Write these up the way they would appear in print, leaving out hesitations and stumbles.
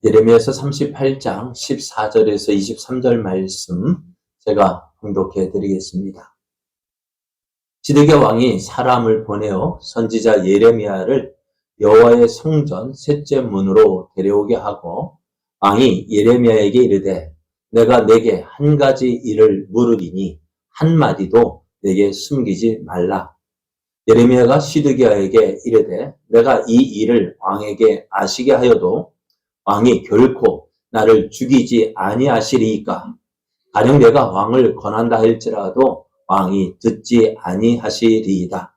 예레미야서 38장 14절에서 23절 말씀 제가 봉독해 드리겠습니다. 시드기야 왕이 사람을 보내어 선지자 예레미야를 여호와의 성전 셋째 문으로 데려오게 하고 왕이 예레미야에게 이르되 내가 내게 한 가지 일을 물으리니 한마디도 내게 숨기지 말라. 예레미야가 시드기야에게 이르되 내가 이 일을 왕에게 아시게 하여도 왕이 결코 나를 죽이지 아니하시리이까. 가령 내가 왕을 권한다 할지라도 왕이 듣지 아니하시리이다.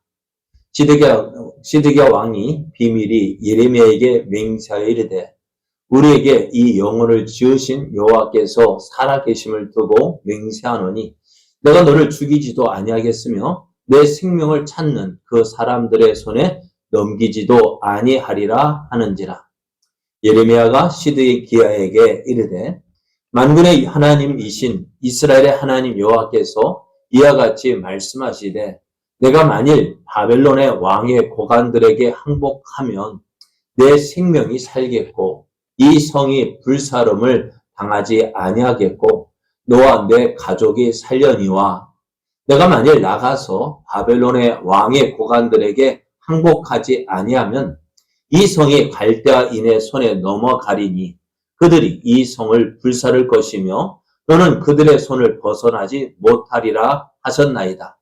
시드기야 왕이 비밀이 예레미야에게 맹세하여 이르되 우리에게 이 영혼을 지으신 여호와께서 살아계심을 두고 맹세하노니 내가 너를 죽이지도 아니하겠으며 내 생명을 찾는 그 사람들의 손에 넘기지도 아니하리라 하는지라. 예레미야가 시드기야에게 이르되 만군의 하나님이신 이스라엘의 하나님 여호와께서 이와 같이 말씀하시되 내가 만일 바벨론의 왕의 고관들에게 항복하면 내 생명이 살겠고 이 성이 불사름을 당하지 아니하겠고 너와 내 가족이 살려니와 내가 만일 나가서 바벨론의 왕의 고관들에게 항복하지 아니하면 이 성이 갈대아인의 손에 넘어가리니 그들이 이 성을 불사를 것이며 너는 그들의 손을 벗어나지 못하리라 하셨나이다.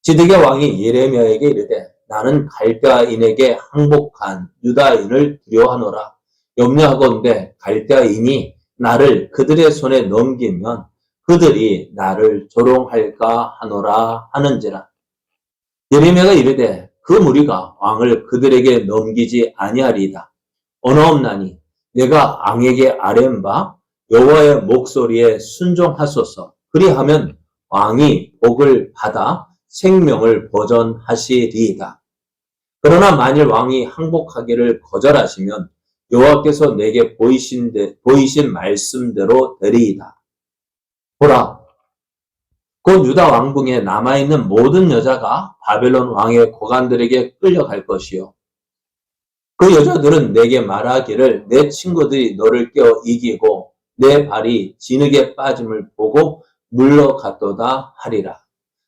시드기야 왕이 예레미야에게 이르되 나는 갈대아인에게 항복한 유다인을 두려워하노라. 염려하건대 갈대아인이 나를 그들의 손에 넘기면 그들이 나를 조롱할까 하노라 하는지라. 예레미야가 이르되 그 무리가 왕을 그들에게 넘기지 아니하리이다. 언어없나니 내가 왕에게 아뢰은 바 여호와의 목소리에 순종하소서. 그리하면 왕이 복을 받아 생명을 보전하시리이다. 그러나 만일 왕이 항복하기를 거절하시면 여호와께서 내게 보이신 말씀대로 되리이다. 보라, 곧 유다 왕궁에 남아있는 모든 여자가 바벨론 왕의 고관들에게 끌려갈 것이요. 그 여자들은 내게 말하기를 내 친구들이 너를 깨어 이기고 내 발이 진흙에 빠짐을 보고 물러갔도다 하리라.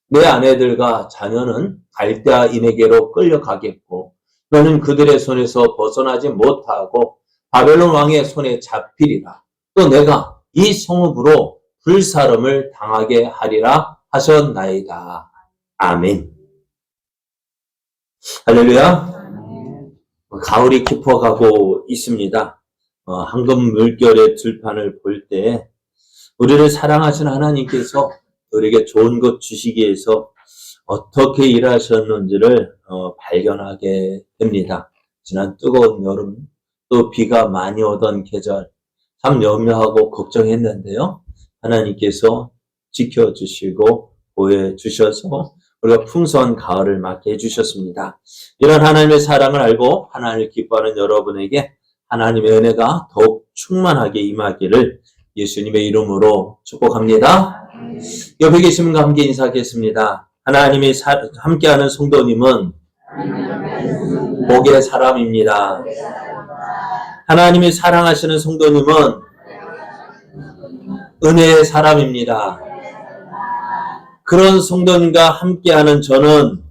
내 아내들과 자녀는 갈대아인에게로 끌려가겠고 너는 그들의 손에서 벗어나지 못하고 바벨론 왕의 손에 잡히리라. 또 내가 이 성읍으로 불사름을 당하게 하리라 하셨나이다. 아멘. 할렐루야. 가을이 깊어가고 있습니다. 황금 물결의 들판을 볼 때 우리를 사랑하신 하나님께서 우리에게 좋은 것 주시기 위해서 어떻게 일하셨는지를 발견하게 됩니다. 지난 뜨거운 여름, 또 비가 많이 오던 계절 참 염려하고 걱정했는데요. 하나님께서 지켜주시고 보호해주셔서 우리가 풍성한 가을을 맞게 해주셨습니다. 이런 하나님의 사랑을 알고 하나님을 기뻐하는 여러분에게 하나님의 은혜가 더욱 충만하게 임하기를 예수님의 이름으로 축복합니다. 옆에 계신 분과 함께 인사하겠습니다. 하나님이 함께하는 성도님은 복의 사람입니다. 하나님이 사랑하시는 성도님은 은혜의 사람입니다. 그런 성도님과 함께하는 저는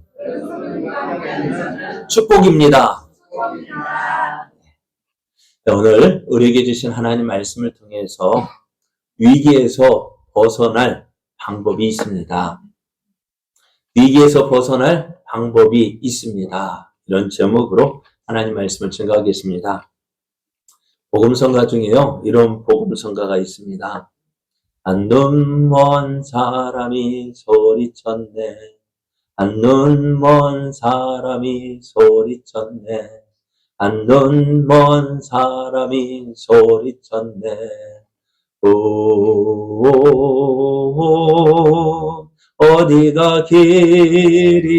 축복입니다. 오늘 우리에게 주신 하나님 말씀을 통해서 위기에서 벗어날 방법이 있습니다. 위기에서 벗어날 방법이 있습니다. 이런 제목으로 하나님 말씀을 증거하겠습니다. 복음성가 중에요, 이런 복음성가가 있습니다. 한눈 먼 사람이 소리쳤네. 한눈 먼 사람이 소리쳤네. 한눈 먼 사람이 소리쳤네. 오, 어디가 길이냐,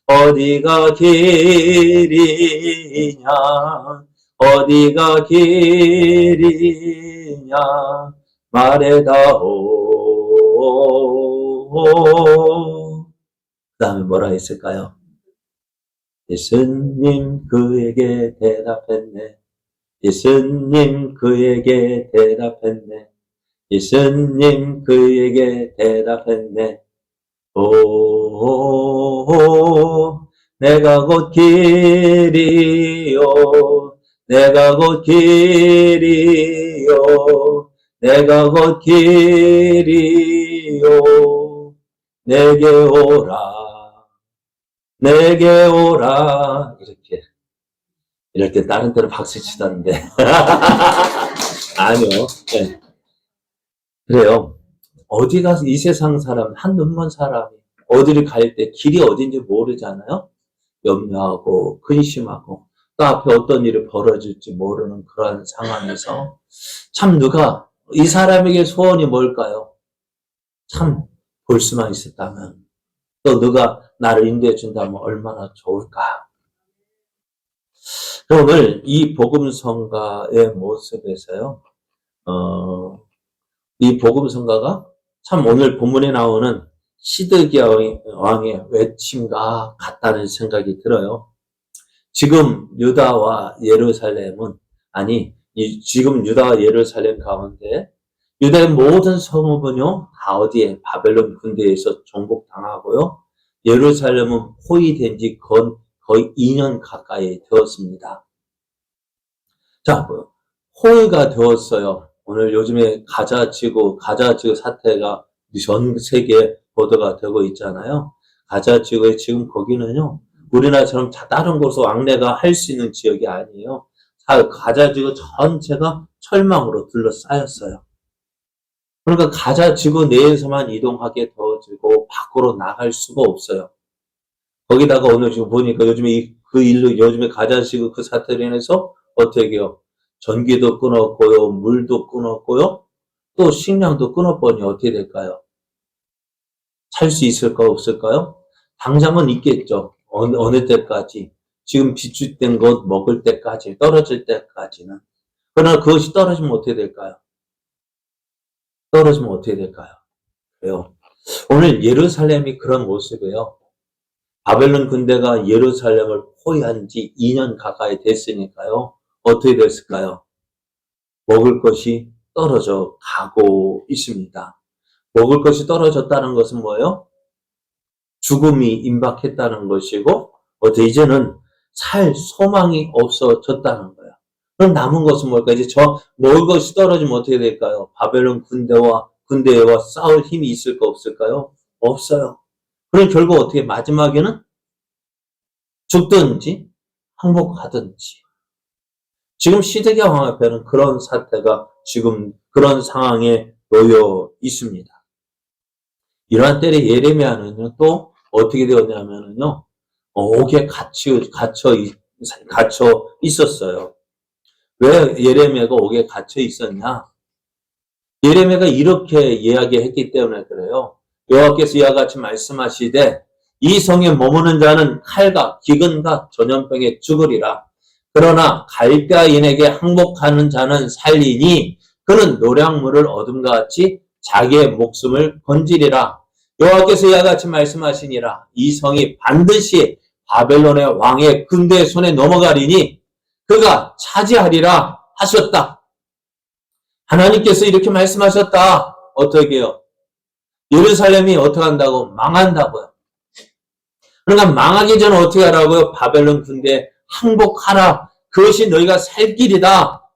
어디가 길이냐, 어디가 길이냐, 말해다오. 그 다음에 뭐라 했을까요? 예수님 그에게 대답했네. 예수님 그에게 대답했네. 예수님 그에게 대답했네. 오, 내가 곧 길이요. 내가 곧 길이요. 내가 곧 길이요. 내게 오라. 내게 오라. 이럴 때 다른 때는 박수 치던데. 아니요. 네. 그래요. 어디 가서 이 세상 사람, 한 눈먼 사람이 어디를 갈 때 길이 어딘지 모르잖아요. 염려하고 근심하고 또 앞에 어떤 일이 벌어질지 모르는 그런 상황에서 참 누가 이 사람에게 소원이 뭘까요? 참 볼 수만 있었다면 또 누가 나를 인도해 준다면 얼마나 좋을까. 오늘 이 복음성가의 모습에서요. 이 복음성가가 참 오늘 본문에 나오는 시드기야 왕의 외침과 같다는 생각이 들어요. 지금 유다와 예루살렘은 지금 유다와 예루살렘 가운데 유다의 모든 성읍은요 다 어디에 바벨론 군대에서 정복당하고요. 예루살렘은 포위된 지 거의 2년 가까이 되었습니다. 자, 포위가 되었어요. 오늘 요즘에 가자지구 사태가 전 세계에 보도가 되고 있잖아요. 가자지구에 지금 거기는요, 우리나라처럼 다른 곳으로 왕래가 할 수 있는 지역이 아니에요. 가자지구 전체가 철망으로 둘러싸였어요. 그러니까 가자지구 내에서만 이동하게 되어지고 밖으로 나갈 수가 없어요. 거기다가 오늘 지금 보니까 요즘에 요즘에 가자지구 그 사태로 인해서 어떻게 해요? 전기도 끊었고요, 물도 끊었고요, 또 식량도 끊어버리니 어떻게 될까요? 살 수 있을까 없을까요? 당장은 있겠죠. 어느 때까지. 지금 비축된 것 먹을 때까지, 떨어질 때까지는. 그러나 그것이 떨어지면 어떻게 될까요? 떨어지면 어떻게 될까요? 그래요. 오늘 예루살렘이 그런 모습이에요. 바벨론 군대가 예루살렘을 포위한 지 2년 가까이 됐으니까요. 어떻게 됐을까요? 먹을 것이 떨어져 가고 있습니다. 먹을 것이 떨어졌다는 것은 뭐예요? 죽음이 임박했다는 것이고, 이제는 살 소망이 없어졌다는 거예요. 그럼 남은 것은 뭘까? 이제 먹을 것이 떨어지면 어떻게 될까요? 바벨론 군대와 싸울 힘이 있을까 없을까요? 없어요. 그럼 결국 어떻게 마지막에는 죽든지 항복하든지. 지금 시드기야 왕 앞에는 그런 사태가 지금 그런 상황에 놓여 있습니다. 이러한 때에 예레미야는요, 또 어떻게 되었냐면요, 옥에 갇혀 있었어요. 왜 예레미야가 옥에 갇혀 있었냐? 예레미야가 이렇게 이야기했기 때문에 그래요. 여호와께서 이와 같이 말씀하시되 이 성에 머무는 자는 칼과 기근과 전염병에 죽으리라. 그러나 갈대아인에게 항복하는 자는 살리니 그는 노량물을 얻음과 같이 자기의 목숨을 건지리라. 여호와께서 이와 같이 말씀하시니라. 이 성이 반드시 바벨론의 왕의 군대의 손에 넘어가리니 그가 차지하리라 하셨다. 하나님께서 이렇게 말씀하셨다. 어떻게 해요? 예루살렘이 어떻게 한다고? 망한다고요. 그러니까 망하기 전에 어떻게 하라고요? 바벨론 군대에 항복하라. 그것이 너희가 살 길이다.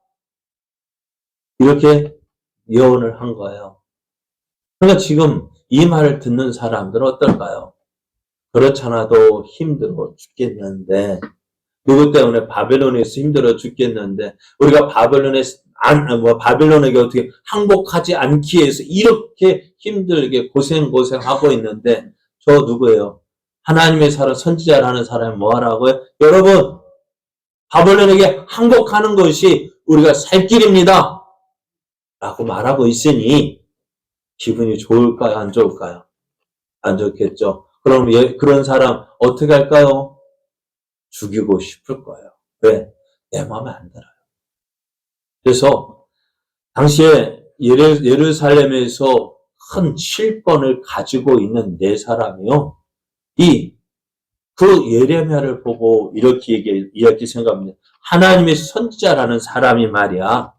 이렇게 예언을 한 거예요. 그러니까 지금 이 말을 듣는 사람들은 어떨까요? 그렇잖아도 힘들어 죽겠는데, 누구 때문에? 바벨론에서 힘들어 죽겠는데, 우리가 바벨론에게 어떻게 항복하지 않기 위해서 이렇게 힘들게 고생하고 있는데, 저 누구예요? 하나님의 선지자라는 사람이 뭐 하라고요? 여러분, 바벨론에게 항복하는 것이 우리가 살 길입니다. 라고 말하고 있으니, 기분이 좋을까요? 안 좋을까요? 안 좋겠죠. 그럼 그런 사람 어떻게 할까요? 죽이고 싶을 거예요. 왜? 내 마음에 안 들어요. 그래서 당시에 예루살렘에서 큰 7번을 가지고 있는 네 사람이요. 이 그 예레미야를 보고 이렇게 생각합니다. 하나님의 선지자라는 사람이 말이야.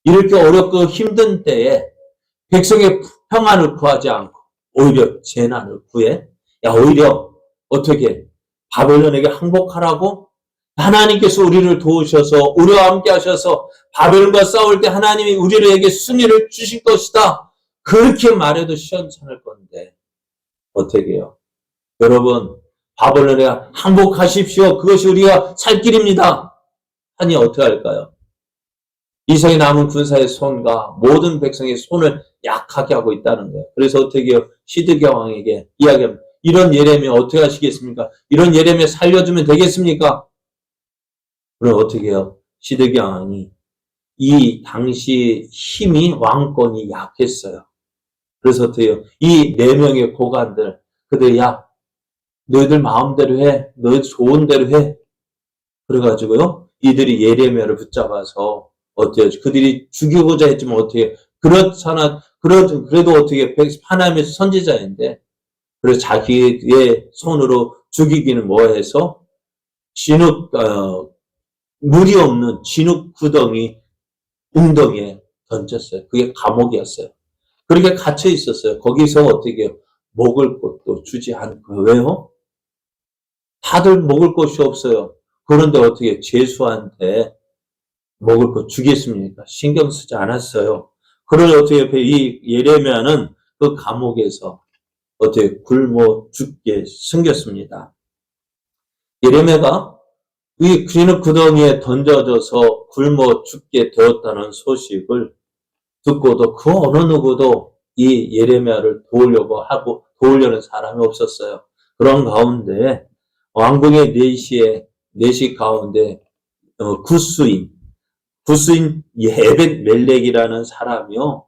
이렇게 어렵고 힘든 때에 백성의 평안을 구하지 않고 오히려 재난을 구해. 오히려 어떻게 바벨론에게 항복하라고? 하나님께서 우리를 도우셔서 우리와 함께 하셔서 바벨론과 싸울 때 하나님이 우리에게 승리를 주실 것이다. 그렇게 말해도 시원찮을 건데 어떻게 해요? 여러분, 바벨론에 항복하십시오. 그것이 우리가 살 길입니다. 하니 어떻게 할까요? 이성에 남은 군사의 손과 모든 백성의 손을 약하게 하고 있다는 거예요. 그래서 어떻게 해요? 시드기야 왕에게 이야기합니다. 이런 예레미야 어떻게 하시겠습니까? 이런 예레미야 살려주면 되겠습니까? 그럼 어떻게 해요? 시드기야 왕이 이 당시 힘이 왕권이 약했어요. 그래서 어떻게 해요? 이 4명의 고관들, 야, 너희들 마음대로 해. 너희들 좋은 대로 해. 그래가지고요, 이들이 예레미야를 붙잡아서 어때요? 그들이 죽이고자 했지만 어떻게, 그래도 어떻게, 하나님의 선지자인데, 그래서 자기의 손으로 죽이기는 뭐해서, 물이 없는 진흙 구덩이, 웅덩이에 던졌어요. 그게 감옥이었어요. 그렇게 갇혀 있었어요. 거기서 어떻게 해요? 먹을 것도 주지 않고. 왜요? 다들 먹을 것이 없어요. 그런데 어떻게 죄수한테 먹을 것 주겠습니까? 신경 쓰지 않았어요. 그러니 어떻게 이 예레미야는 그 감옥에서 어떻게 굶어 죽게 생겼습니다. 예레미야가 이 진흙 구덩이에 던져져서 굶어 죽게 되었다는 소식을 듣고도 그 어느 누구도 이 예레미야를 도우려는 사람이 없었어요. 그런 가운데 왕궁의 내시 가운데 구스인 에벳 멜렉이라는 사람이요,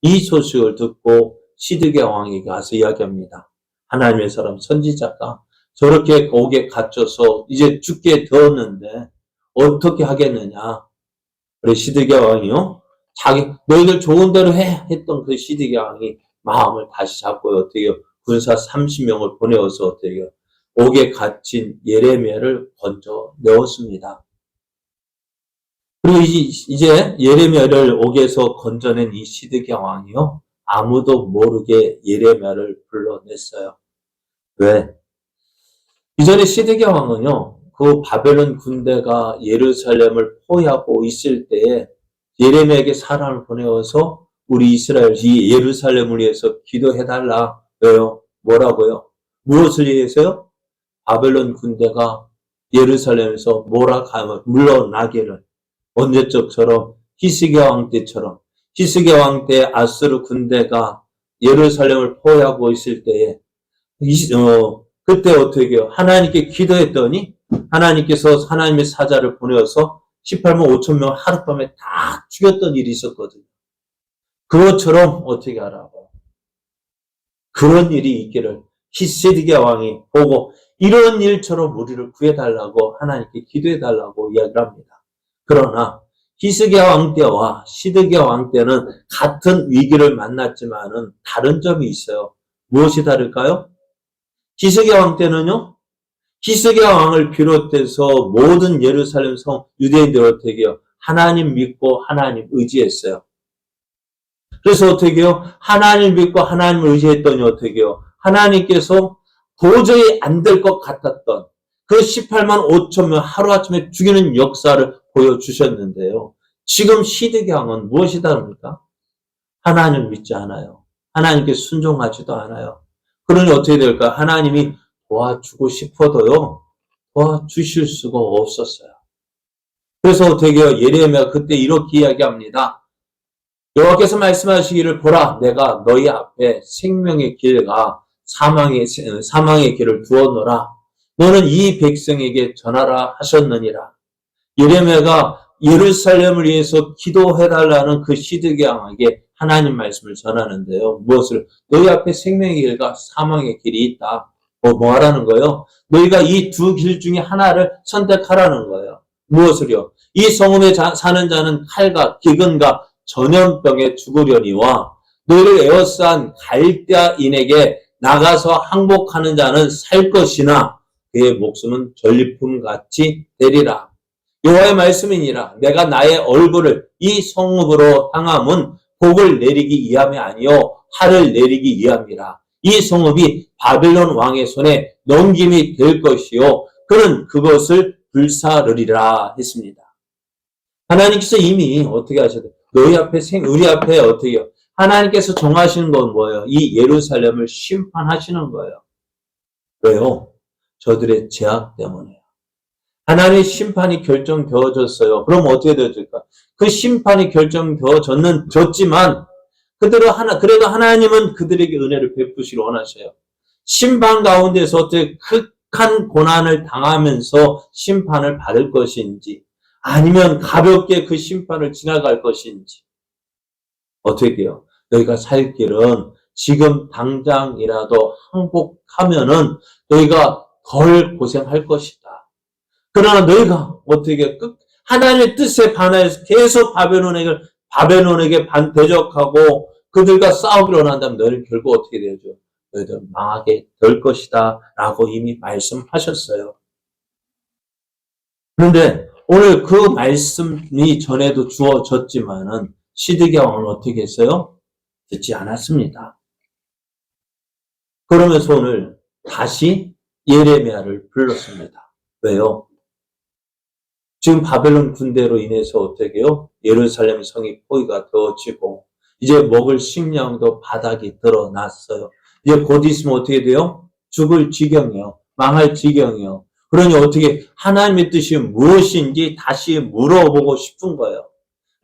이 소식을 듣고 시드기야 왕에게 가서 이야기합니다. 하나님의 사람 선지자가 저렇게 옥에 갇혀서 이제 죽게 되었는데 어떻게 하겠느냐. 그래 시드기야 왕이요, 너희들 좋은 대로 해 했던 그 시드기야 왕이 마음을 다시 잡고 어떻게 군사 30명을 보내어서 어떻게 옥에 갇힌 예레미야를 건져 내었습니다. 그리고 이제 예레미야를 옥에서 건져낸 이 시드기야 왕이요, 아무도 모르게 예레미야를 불러냈어요. 왜? 이전에 시드기야 왕은요, 그 바벨론 군대가 예루살렘을 포위하고 있을 때에 예레미야에게 사람을 보내어서 우리 이스라엘 이 예루살렘을 위해서 기도해달라. 왜요? 뭐라고요? 무엇을 위해서요? 바벨론 군대가 예루살렘에서 물러나기를, 언제적처럼 히스기야 왕 때처럼, 히스기야 왕 때 아수르 군대가 예루살렘을 포위하고 있을 때에 그때 어떻게 해요? 하나님께 기도했더니 하나님께서 하나님의 사자를 보내어서 18만 5천 명 하룻밤에 다 죽였던 일이 있었거든요. 그것처럼 어떻게 하라고? 그런 일이 있기를 시드기야 왕이 보고 이런 일처럼 우리를 구해달라고 하나님께 기도해달라고 이야기를 합니다. 그러나 히스기야 왕 때와 시드기야 왕 때는 같은 위기를 만났지만은 다른 점이 있어요. 무엇이 다를까요? 히스기야 왕 때는요, 히스기야 왕을 비롯해서 모든 예루살렘 성 유대인들 어떻게 해요? 하나님 믿고 하나님 의지했어요. 그래서 어떻게 해요? 하나님 믿고 하나님을 의지했더니 어떻게 해요? 하나님께서 도저히 안 될 것 같았던 그 18만 5천 명 하루아침에 죽이는 역사를 보여주셨는데요. 지금 시드기야 왕은 무엇이 다릅니까? 하나님을 믿지 않아요. 하나님께 순종하지도 않아요. 그러니 어떻게 될까? 하나님이 도와주고 싶어도요, 도와주실 수가 없었어요. 그래서 어떻게 해요? 예레미야가 그때 이렇게 이야기합니다. 여호와께서 말씀하시기를, 보라, 내가 너희 앞에 생명의 길과 사망의 길을 두었노라. 너는 이 백성에게 전하라 하셨느니라. 예레미야가 예루살렘을 위해서 기도해달라는 그 시드기야 왕에게 하나님 말씀을 전하는데요. 무엇을? 너희 앞에 생명의 길과 사망의 길이 있다. 뭐 하라는 거예요? 너희가 이 두 길 중에 하나를 선택하라는 거예요. 무엇을요? 이 성읍에 사는 자는 칼과 기근과 전염병에 죽으려니와 너희를 에워싼 갈대아인에게 나가서 항복하는 자는 살 것이나, 그의 목숨은 전리품 같이 되리라. 여호와의 말씀이니라. 내가 나의 얼굴을 이 성읍으로 향함은 복을 내리기 위함이 아니요 화를 내리기 위함이라. 이 성읍이 바벨론 왕의 손에 넘김이 될 것이요 그는 그것을 불사르리라 했습니다. 하나님께서 이미 어떻게 하셔도 너희 앞에 우리 앞에 어떻게요? 하나님께서 정하시는 건 뭐예요? 이 예루살렘을 심판하시는 거예요. 왜요? 저들의 죄악 때문에요. 하나님의 심판이 결정되어졌어요. 그럼 어떻게 되어질까? 그 심판이 결정되어졌지만 그래도 하나님은 그들에게 은혜를 베푸시길 원하셔요. 심판 가운데서 어떻게 극한 고난을 당하면서 심판을 받을 것인지 아니면 가볍게 그 심판을 지나갈 것인지 어떻게 해요? 너희가 살 길은 지금 당장이라도 항복하면은 너희가 덜 고생할 것이다. 그러나 너희가 어떻게 하나님의 뜻에 반해서 계속 바벨론에게 대적하고 그들과 싸우기로 한다면 너희는 결국 어떻게 되죠? 너희들 망하게 될 것이다 라고 이미 말씀하셨어요. 그런데 오늘 그 말씀이 전에도 주어졌지만은 시드기야 왕은 어떻게 했어요? 듣지 않았습니다. 그러면서 오늘 다시 예레미야를 불렀습니다. 왜요? 지금 바벨론 군대로 인해서 어떻게 해요? 예루살렘 성이 포위가 되어지고 이제 먹을 식량도 바닥이 드러났어요. 이제 곧 있으면 어떻게 돼요? 죽을 지경이요. 망할 지경이요. 그러니 어떻게 하나님의 뜻이 무엇인지 다시 물어보고 싶은 거예요.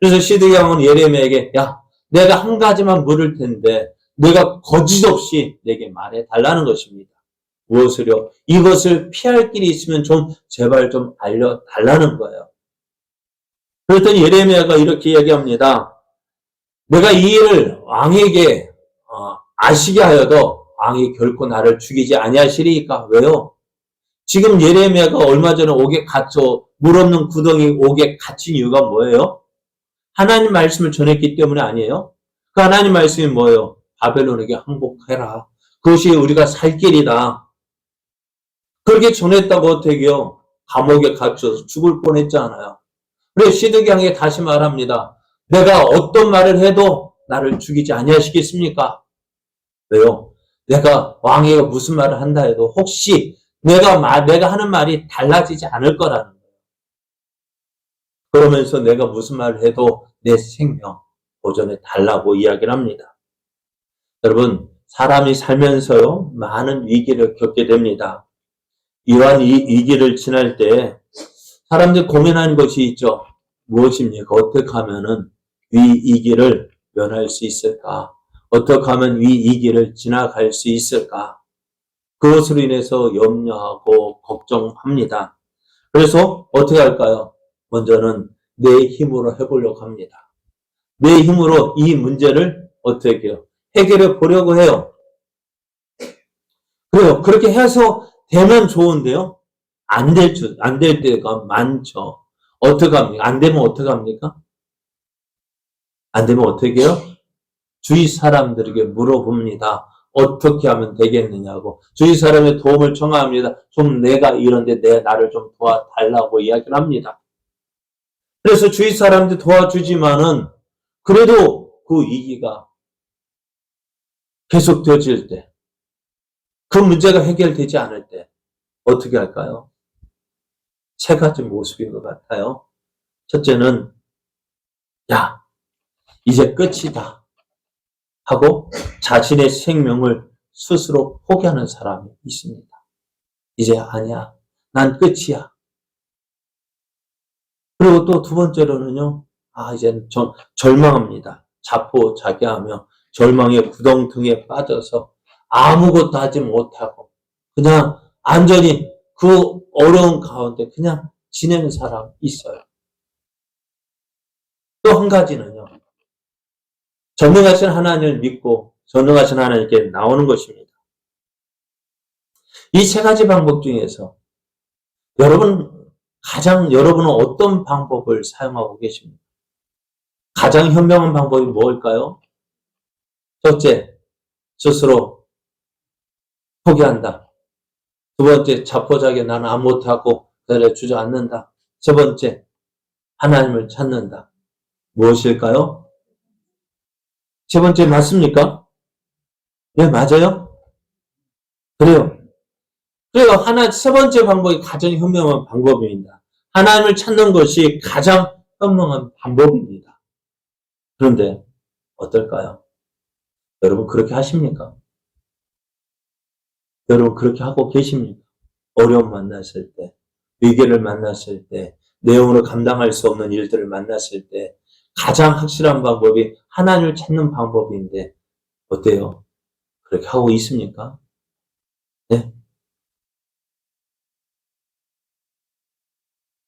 그래서 시드기야 왕은 예레미야에게 야, 내가 한 가지만 물을 텐데 내가 거짓 없이 내게 말해 달라는 것입니다. 무엇을요? 이것을 피할 길이 있으면 좀 제발 좀 알려달라는 거예요. 그랬더니 예레미야가 이렇게 이야기합니다. 내가 이 일을 왕에게 아시게 하여도 왕이 결코 나를 죽이지 아니하시리까. 왜요? 지금 예레미야가 얼마 전에 옥에 갇혀 물 없는 구덩이 옥에 갇힌 이유가 뭐예요? 하나님 말씀을 전했기 때문에 아니에요? 그 하나님 말씀이 뭐예요? 바벨론에게 항복해라. 그것이 우리가 살 길이다. 그렇게 전했다고 어떻게요? 감옥에 갇혀서 죽을 뻔했잖아요. 그래서 시드기야에게 다시 말합니다. 내가 어떤 말을 해도 나를 죽이지 아니하시겠습니까? 왜요? 내가 왕에게 무슨 말을 한다 해도 혹시 내가 하는 말이 달라지지 않을 거라는 거예요. 그러면서 내가 무슨 말을 해도 내 생명 보존해 달라고 이야기를 합니다. 여러분, 사람이 살면서요, 많은 위기를 겪게 됩니다. 이러한 위기를 지날 때 사람들이 고민하는 것이 있죠. 무엇입니까? 어떻게 하면은 위기를 면할 수 있을까? 어떻게 하면 위기를 지나갈 수 있을까? 그것으로 인해서 염려하고 걱정합니다. 그래서 어떻게 할까요? 먼저는 내 힘으로 해보려고 합니다. 내 힘으로 이 문제를 어떻게 해요? 해결해 보려고 해요. 그래요. 그렇게 해서 되면 좋은데요. 안 될 때가 많죠. 어떻게 합니까? 안 되면 어떻게 합니까? 안 되면 어떻게 해요? 주위 사람들에게 물어봅니다. 어떻게 하면 되겠느냐고. 주위 사람의 도움을 청합니다. 좀 내가 이런데 나를 좀 도와달라고 이야기를 합니다. 그래서 주위 사람들 도와주지만은 그래도 그 위기가 계속되어질 때, 그 문제가 해결되지 않을 때 어떻게 할까요? 세 가지 모습인 것 같아요. 첫째는 야, 이제 끝이다 하고 자신의 생명을 스스로 포기하는 사람이 있습니다. 이제 아니야. 난 끝이야. 그리고 또 두 번째로는요. 이제 절망합니다. 자포자기하며 절망의 구덩텅이에 빠져서 아무것도 하지 못하고 그냥 안전히 그 어려운 가운데 그냥 지내는 사람 있어요. 또 한 가지는요. 전능하신 하나님을 믿고 전능하신 하나님께 나오는 것입니다. 이 세 가지 방법 중에서 여러분은 어떤 방법을 사용하고 계십니까? 가장 현명한 방법이 무엇일까요? 첫째, 스스로 포기한다. 두 번째, 자포자기 나는 아무것도 하고 기다려 주저앉는다. 세 번째, 하나님을 찾는다. 무엇일까요? 세 번째 맞습니까? 네, 맞아요. 그래요. 그래요. 세 번째 방법이 가장 현명한 방법입니다. 하나님을 찾는 것이 가장 현명한 방법입니다. 그런데 어떨까요? 여러분 그렇게 하십니까? 여러분 그렇게 하고 계십니까? 어려움 만났을 때, 위기를 만났을 때, 내용으로 감당할 수 없는 일들을 만났을 때 가장 확실한 방법이 하나님을 찾는 방법인데 어때요? 그렇게 하고 있습니까? 네?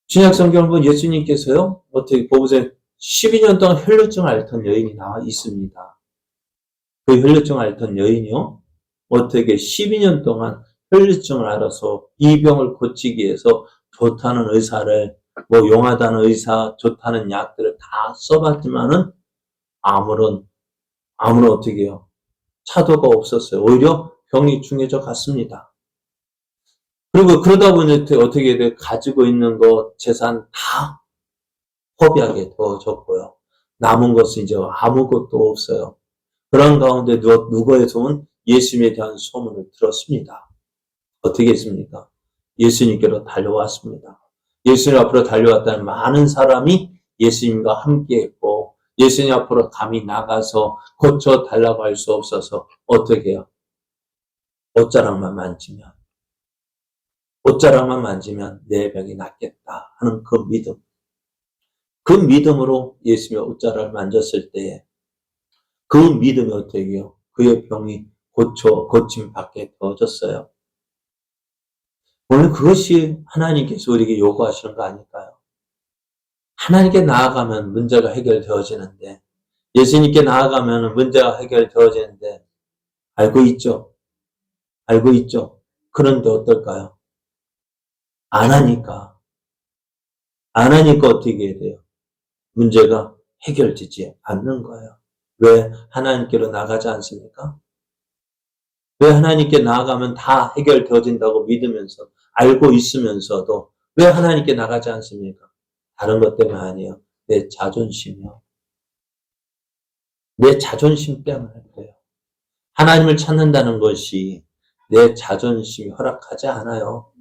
신약 성경을 보면 예수님께서요, 어떻게 보세요. 12년 동안 혈루증을 앓던 여인이 나와 있습니다. 그 혈루증을 앓던 여인이요, 어떻게 12년 동안 혈루증을 앓아서 이 병을 고치기 위해서 좋다는 의사를, 용하다는 의사, 좋다는 약들을 다 써봤지만은 아무런 어떻게 해요? 차도가 없었어요. 오히려 병이 중해져 갔습니다. 그리고 그러다 보니 어떻게 돼? 가지고 있는 것, 재산 다 허비하게 되어졌고요. 남은 것은 이제 아무것도 없어요. 그런 가운데 누구에서 온 예수님에 대한 소문을 들었습니다. 어떻게 했습니까? 예수님께로 달려왔습니다. 예수님 앞으로 달려왔다는 많은 사람이 예수님과 함께 했고 예수님 앞으로 감히 나가서 고쳐달라고 할 수 없어서 어떻게 해요? 옷자락만 만지면 내 병이 낫겠다 하는 그 믿음. 그 믿음으로 예수님의 옷자락을 만졌을 때에 그 믿음이 어떻게 해요? 그의 병이 고침받게 되어졌어요. 오늘 그것이 하나님께서 우리에게 요구하시는 거 아닐까요? 하나님께 나아가면 문제가 해결되어지는데 예수님께 나아가면 문제가 해결되어지는데 알고 있죠? 그런데 어떨까요? 안 하니까 어떻게 해야 돼요? 문제가 해결되지 않는 거예요. 왜 하나님께로 나가지 않습니까? 왜 하나님께 나아가면 다 해결되어진다고 믿으면서 알고 있으면서도 왜 하나님께 나가지 않습니까? 다른 것 때문에 아니에요. 내 자존심이요. 내 자존심 때문에 그래요. 하나님을 찾는다는 것이 내 자존심이 허락하지 않아요.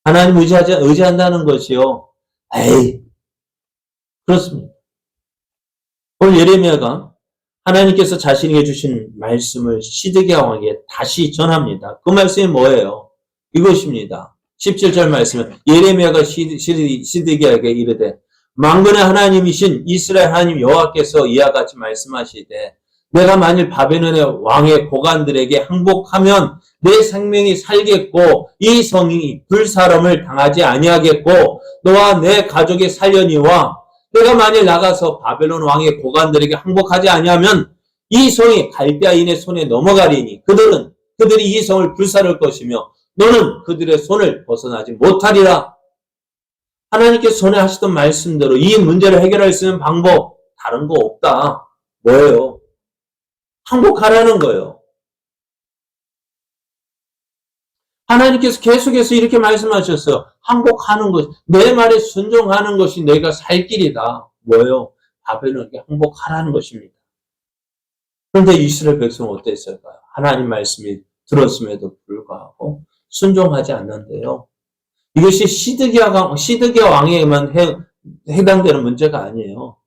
하나님 의지한다는 것이요. 에이, 그렇습니다. 오늘 예레미야가 하나님께서 자신에게 주신 말씀을 시드기야 왕에게 다시 전합니다. 그 말씀이 뭐예요? 이것입니다. 17절 말씀은 예레미야가 시드기야에게 이르되 만군의 하나님이신 이스라엘 하나님 여호와께서 이와 같이 말씀하시되 내가 만일 바벨론의 왕의 고관들에게 항복하면 내 생명이 살겠고 이 성이 불사름을 당하지 아니하겠고 너와 내 가족이 살려니와 내가 만일 나가서 바벨론 왕의 고관들에게 항복하지 아니하면 이 성이 갈대아인의 손에 넘어가리니 그들이 이 성을 불사를 것이며 너는 그들의 손을 벗어나지 못하리라. 하나님께서 전에 하시던 말씀대로 이 문제를 해결할 수 있는 방법 다른 거 없다. 뭐예요? 항복하라는 거예요. 하나님께서 계속해서 이렇게 말씀하셨어요. 항복하는 것, 내 말에 순종하는 것이 내가 살 길이다. 뭐예요? 바벨론에게 항복하라는 것입니다. 그런데 이스라엘 백성은 어땠을까요? 하나님 말씀이 들었음에도 불구하고 순종하지 않는데요. 이것이 시드기야 왕에게만 해당되는 문제가 아니에요.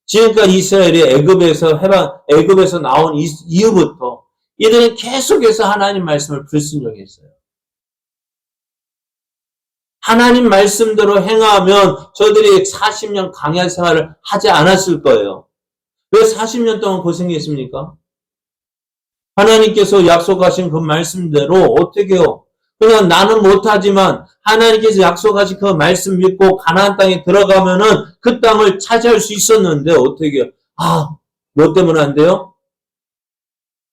지금까지 이스라엘이 애굽에서 나온 이후부터 이들은 계속해서 하나님 말씀을 불순종했어요. 하나님 말씀대로 행하면 저들이 40년 광야 생활을 하지 않았을 거예요. 왜 40년 동안 고생했습니까? 하나님께서 약속하신 그 말씀대로 어떻게 해요? 그냥 나는 못하지만 하나님께서 약속하신 그 말씀 믿고 가나안 땅에 들어가면은 그 땅을 차지할 수 있었는데 어떻게 해요? 뭐 때문에 안 돼요?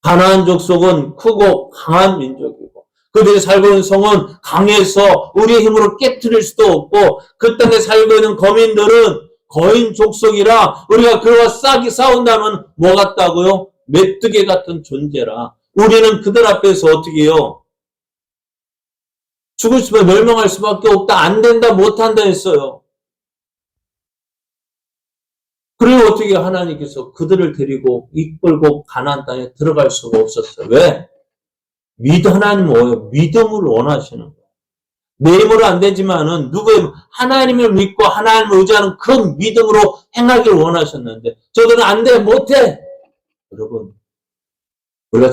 가나안 족속은 크고 강한 민족이고 그들이 살고 있는 성은 강해서 우리의 힘으로 깨트릴 수도 없고 그 땅에 살고 있는 거민들은 거인 족속이라 우리가 그와 싸운다면 뭐 같다고요? 메뚜기 같은 존재라 우리는 그들 앞에서 어떻게 해요? 죽을 수밖에, 멸망할 수밖에 없다. 안 된다, 못한다 했어요. 그리고 어떻게 하나님께서 그들을 데리고 이끌고 가나안 땅에 들어갈 수가 없었어요. 왜? 하나님은 뭐예요? 믿음을 원하시는 거예요. 내 힘으로 안 되지만은 하나님을 믿고 하나님을 의지하는 그 믿음으로 행하기를 원하셨는데 저들은 안 돼, 못해. 여러분, 우리가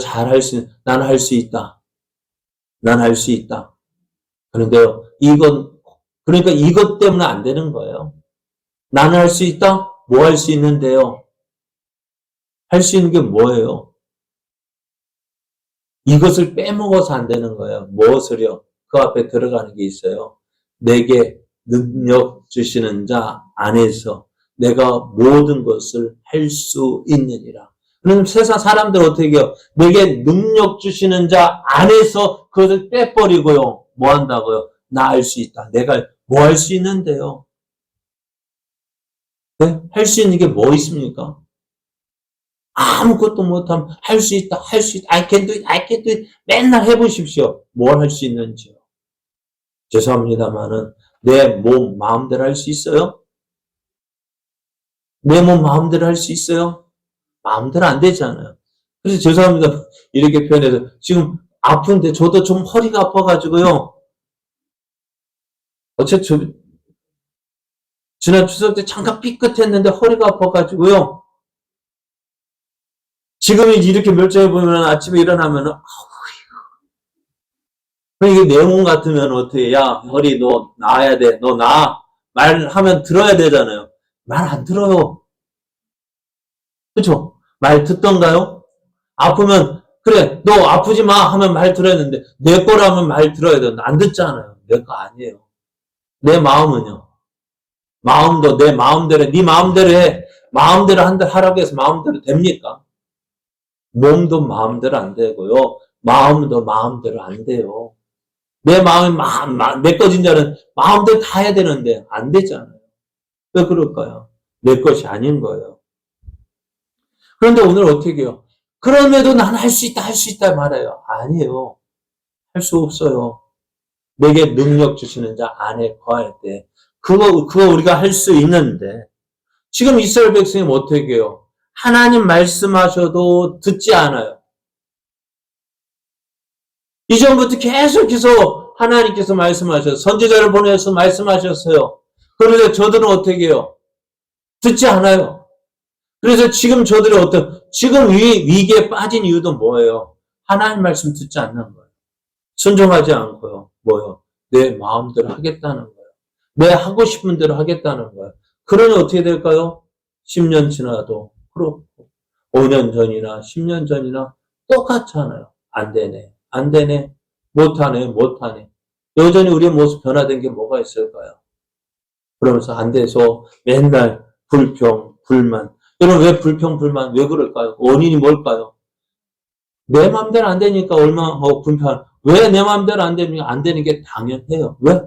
나는 할 수 있다. 난 할 수 있다. 그런데 그러니까 이것 때문에 안 되는 거예요. 나는 할 수 있다? 뭐 할 수 있는데요? 할 수 있는 게 뭐예요? 이것을 빼먹어서 안 되는 거예요. 무엇을요? 그 앞에 들어가는 게 있어요. 내게 능력 주시는 자 안에서 내가 모든 것을 할 수 있느니라. 그럼 세상 사람들 어떻게 해요? 내게 능력 주시는 자 안에서 그것을 빼버리고요. 뭐 한다고요? 나 할 수 있다. 내가 뭐 할 수 있는데요? 네? 할 수 있는 게 뭐 있습니까? 아무것도 못하면 할 수 있다, 할 수 있다, I can do it, I can do it. 맨날 해보십시오. 뭘 할 수 있는지요. 죄송합니다만은 내 몸 마음대로 할 수 있어요? 내 몸 마음대로 할 수 있어요? 마음대로 안 되잖아요. 그래서 죄송합니다. 이렇게 표현해서 지금 아픈데 저도 좀 허리가 아파가지고요. 지난 추석 때 잠깐 삐끗했는데 허리가 아파가지고요. 지금 이렇게 멀쩡해 보면 아침에 일어나면은 이게 내 몸 같으면 어떻게, 야, 허리 너 나아야 돼. 너 나아. 말하면 들어야 되잖아요. 말 안 들어요. 그쵸? 말 듣던가요? 아프면, 그래, 너 아프지 마 하면 말 들어야 되는데, 내 거라면 말 들어야 되는데, 안 듣잖아요. 내 거 아니에요. 내 마음은요. 마음도 내 마음대로, 네 마음대로 해. 마음대로 하라고 해서 마음대로 됩니까? 몸도 마음대로 안 되고요. 마음도 마음대로 안 돼요. 내 마음이 내 것인 자는 마음대로 다 해야 되는데 안 되잖아요. 왜 그럴까요? 내 것이 아닌 거예요. 그런데 오늘 어떻게 해요? 그럼에도 나는 할 수 있다, 할 수 있다 말해요. 아니에요. 할 수 없어요. 내게 능력 주시는 자 안에 거할 때 그거 우리가 할 수 있는데 지금 이스라엘 백성이 어떻게 해요? 하나님 말씀하셔도 듣지 않아요. 이전부터 계속해서 하나님께서 말씀하셔서 선지자를 보내서 말씀하셨어요. 그런데 저들은 어떻게 해요? 듣지 않아요. 그래서 지금 저들이 지금 위기에 빠진 이유도 뭐예요? 하나님 말씀 듣지 않는 거예요. 순종하지 않고요. 뭐예요? 내 마음대로 하겠다는 거예요. 내 하고 싶은 대로 하겠다는 거예요. 그러니 어떻게 될까요? 10년 지나도 그렇고 5년 전이나 10년 전이나 똑같잖아요. 안 되네. 안 되네. 못하네. 못하네. 여전히 우리의 모습 변화된 게 뭐가 있을까요? 그러면서 안 돼서 맨날 불평, 불만. 여러분 왜 불평, 불만? 왜 그럴까요? 원인이 뭘까요? 내 마음대로 안 되니까 얼마나 불편. 왜 내 마음대로 안 됩니까? 안 되는 게 당연해요. 왜?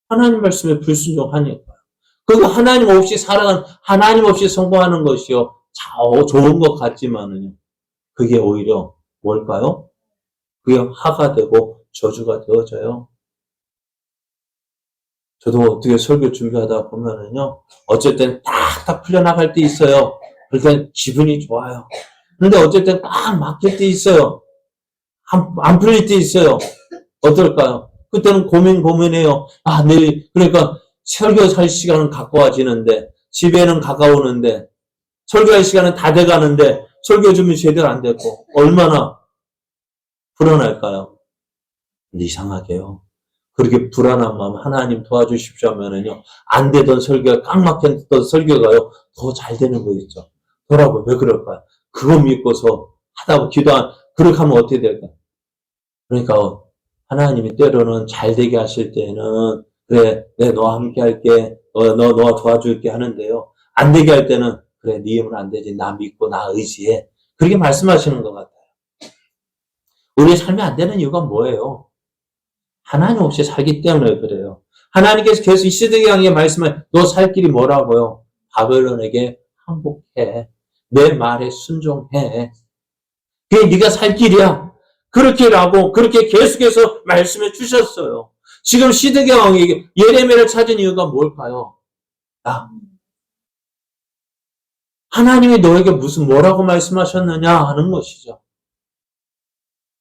하나님 말씀에 불순종하니까요. 그거 하나님 없이 살아가는, 하나님 없이 성공하는 것이요. 좋은 것 같지만은요. 그게 오히려 뭘까요? 그게 화가 되고 저주가 되어져요. 저도 어떻게 설교 준비하다 보면은요. 어쨌든 딱 풀려나갈 때 있어요. 그러니까 기분이 좋아요. 근데 어쨌든 딱 막힐 때 있어요. 안 풀릴 때 있어요. 어떨까요? 그때는 고민해요. 그러니까 설교할 시간은 가까워지는데, 집에는 가까우는데, 설교할 시간은 다 돼가는데, 설교 준비 제대로 안 됐고, 얼마나 불안할까요? 근데 이상하게요. 그렇게 불안한 마음 하나님 도와주십시오 하면은요, 안 되던 설교가, 꽉 막혔던 설교가요, 더 잘 되는 거 있죠. 뭐라고, 왜 그럴까요? 그거 믿고서 그렇게 하면 어떻게 될까요? 그러니까, 하나님이 때로는 잘 되게 하실 때는, 그래, 너와 함께 할게, 너와 도와줄게 하는데요. 안 되게 할 때는, 그래, 네 힘은 안 되지. 나 믿고, 나 의지해. 그렇게 말씀하시는 것 같아요. 우리의 삶이 안 되는 이유가 뭐예요? 하나님 없이 살기 때문에 그래요. 하나님께서 계속 시드기야에게 말씀해, 너 살 길이 뭐라고요? 바벨론에게 항복해. 내 말에 순종해. 그게 네가 살 길이야. 그렇게 계속해서 말씀해 주셨어요. 지금 시드기야 왕이 예레미야를 찾은 이유가 뭘까요? 하나님이 너에게 뭐라고 말씀하셨느냐 하는 것이죠.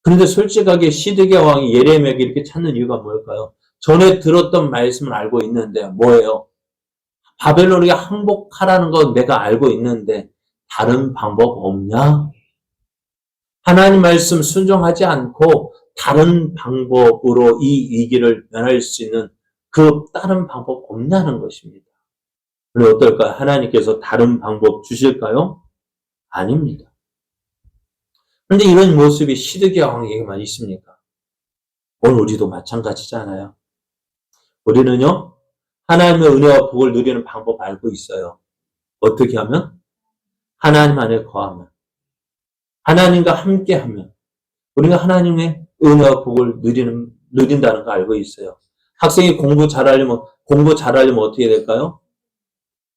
그런데 솔직하게 시드기야 왕이 예레미야에게 이렇게 찾는 이유가 뭘까요? 전에 들었던 말씀을 알고 있는데 뭐예요? 바벨론에게 항복하라는 건 내가 알고 있는데 다른 방법 없냐? 하나님 말씀 순종하지 않고 다른 방법으로 이 위기를 면할 수 있는 그 다른 방법 없냐는 것입니다. 그럼 어떨까요? 하나님께서 다른 방법 주실까요? 아닙니다. 그런데 이런 모습이 시드기야 왕에게만 있습니까? 오늘 우리도 마찬가지잖아요. 우리는요, 하나님의 은혜와 복을 누리는 방법 알고 있어요. 어떻게 하면? 하나님 안에 거하면. 하나님과 함께 하면. 우리가 하나님의 은혜와 복을 누린다는 거 알고 있어요. 학생이 공부 잘하려면 어떻게 될까요?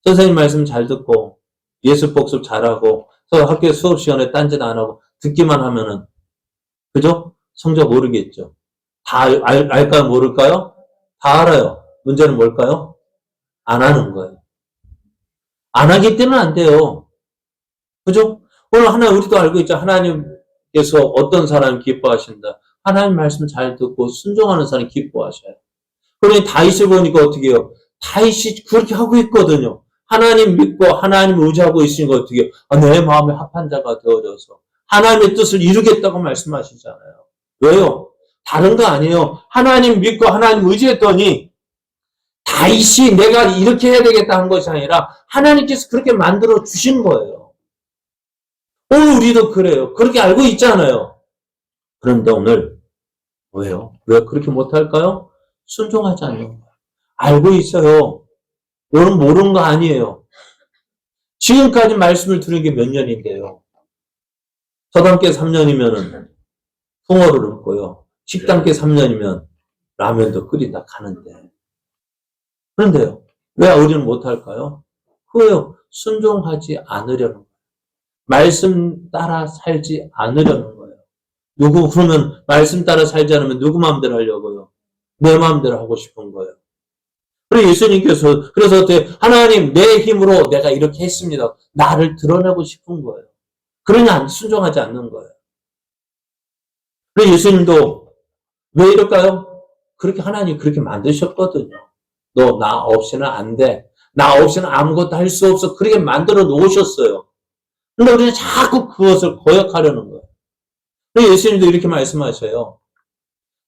선생님 말씀 잘 듣고, 예술 복습 잘하고, 학교 수업 시간에 딴짓 안 하고, 듣기만 하면은, 그죠? 성적 오르겠죠. 다 알까요? 모를까요? 다 알아요. 문제는 뭘까요? 안 하는 거예요. 안 하기 때문에 안 돼요. 그죠? 오늘 우리도 알고 있죠. 하나님께서 어떤 사람 기뻐하신다. 하나님 말씀 잘 듣고 순종하는 사람 기뻐하셔요. 그러니 다윗을 보니까 어떻게 해요? 다윗이 그렇게 하고 있거든요. 하나님 믿고 하나님 의지하고 있으니까 어떻게 해요? 내 마음에 합한 자가 되어져서 하나님의 뜻을 이루겠다고 말씀하시잖아요. 왜요? 다른 거 아니에요. 하나님 믿고 하나님 의지했더니 다윗이 내가 이렇게 해야 되겠다 한 것이 아니라 하나님께서 그렇게 만들어 주신 거예요. 오늘 우리도 그래요. 그렇게 알고 있잖아요. 그런데 오늘 왜요? 왜 그렇게 못할까요? 순종하지 않는 거예요. 알고 있어요. 여러분 모르는 거 아니에요. 지금까지 말씀을 들은 게 몇 년인데요. 서당계 3년이면은 풍어를 읊고요. 식당계 3년이면 라면도 끓인다 가는데. 그런데요. 왜 우리는 못할까요? 그거요. 순종하지 않으려는 거예요. 말씀 따라 살지 않으려는 거예요. 그러면 말씀 따라 살지 않으면 누구 마음대로 하려고요? 내 마음대로 하고 싶은 거예요. 그래서 예수님께서 어떻게 하나님 내 힘으로 내가 이렇게 했습니다. 나를 드러내고 싶은 거예요. 그러니 순종하지 않는 거예요. 그래서 예수님도 왜 이럴까요? 그렇게 하나님 그렇게 만드셨거든요. 너 나 없이는 안 돼. 나 없이는 아무것도 할 수 없어. 그렇게 만들어 놓으셨어요. 근데 우리는 자꾸 그것을 거역하려는 거예요. 그래서 예수님도 이렇게 말씀하셔요.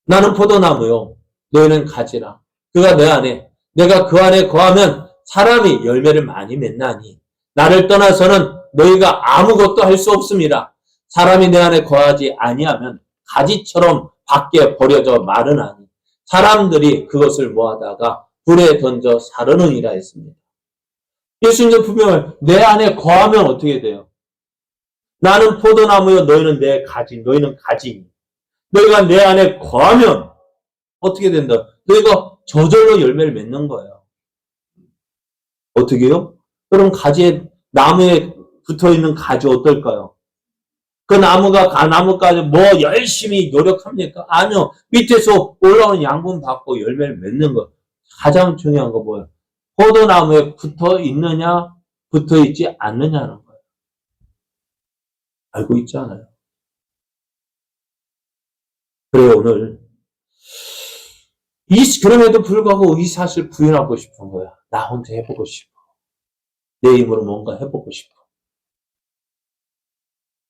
나는 포도나무요. 너희는 가지라. 그가 내 안에, 내가 그 안에 거하면 사람이 열매를 많이 맺나니 나를 떠나서는 너희가 아무것도 할 수 없습니다. 사람이 내 안에 거하지 아니하면 가지처럼 밖에 버려져 마르나니 사람들이 그것을 모아다가 불에 던져 사르느니라 했습니다. 예수님은 분명히 내 안에 거하면 어떻게 돼요? 나는 포도나무요, 너희는 내 가지, 너희는 가지. 너희가 내 안에 거하면 어떻게 된다? 너희가 저절로 열매를 맺는 거예요. 어떻게 해요? 여러분 나무에 붙어있는 가지 어떨까요? 그 나무까지 뭐 열심히 노력합니까? 아니요. 밑에서 올라오는 양분 받고 열매를 맺는 거. 가장 중요한 거 뭐예요? 포도나무에 붙어 있느냐, 붙어 있지 않느냐는 거예요. 알고 있지 않아요? 그래요, 오늘. 그럼에도 불구하고 이 사실을 부인하고 싶은 거야. 나 혼자 해보고 싶어. 내 힘으로 뭔가 해보고 싶어.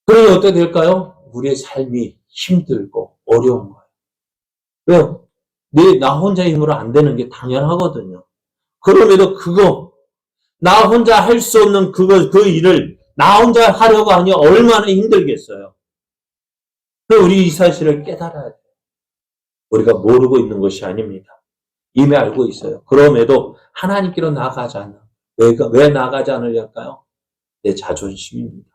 그러면 어떻게 될까요? 우리의 삶이 힘들고 어려운 거예요. 왜요? 나 혼자 힘으로 안 되는 게 당연하거든요. 그럼에도 나 혼자 할 수 없는 그 일을 나 혼자 하려고 하니 얼마나 힘들겠어요. 그래서 우리 이 사실을 깨달아야 돼요. 우리가 모르고 있는 것이 아닙니다. 이미 알고 있어요. 그럼에도 하나님께로 나아가지 않아. 왜 나아가지 않으려까요? 내 자존심입니다.